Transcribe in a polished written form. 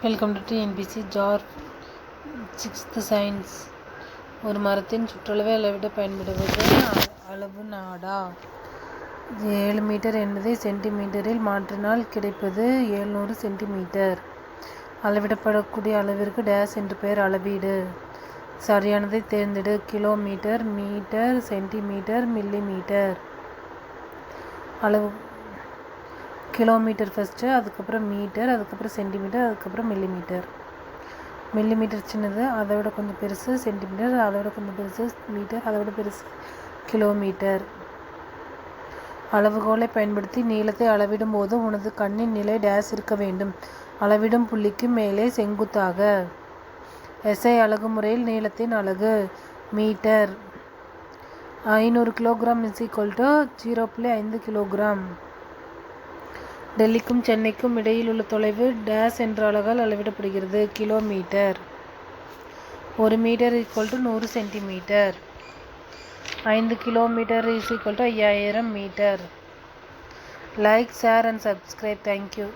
Welcome to TNPSC ஜார் 6th science. ஒரு மரத்தின் சுற்றளவை அளவிட பயன்படுவது அளவு நாடா. 7 மீட்டர் என்பதை சென்டிமீட்டரில் மாற்றினால் கிடைப்பது 700 சென்டிமீட்டர். அளவிடப்படக்கூடிய அளவிற்கு டேஸ் என்று பெயர். அளவீடு. சரியானதை தேர்ந்தெடு. Kilometre, metre, centimetre, millimetre. அளவு கிலோமீட்டர் ஃபஸ்ட்டு, அதுக்கப்புறம் மீட்டர், அதுக்கப்புறம் சென்டிமீட்டர், அதுக்கப்புறம் மில்லிமீட்டர். மில்லிமீட்டர் சின்னது, அதை விட கொஞ்சம் பெருசு. சென்டிமீட்டர் அதை விட கொஞ்சம் பெருசு. மீட்டர் அதை விட பெருசு. கிலோமீட்டர். அளவுகோலை பயன்படுத்தி நீளத்தை அளவிடும் போது உனது கண்ணின் நிலை டேஸ் இருக்க வேண்டும். அளவிடும் புள்ளிக்கு மேலே செங்குத்தாக. எஸ்ஐ அலகு முறையில் நீளத்தின் அலகு மீட்டர். 500 kilogram = 0.5 kilogram. டெல்லிக்கும் சென்னைக்கும் இடையில் உள்ள தொலைவு டேஸ் என்ற அலகால் அளவிடப்படுகிறது. Kilometre. 1 metre = 100 centimetre. 5 kilometre = 5000 metre. Like, share and subscribe. Thank you.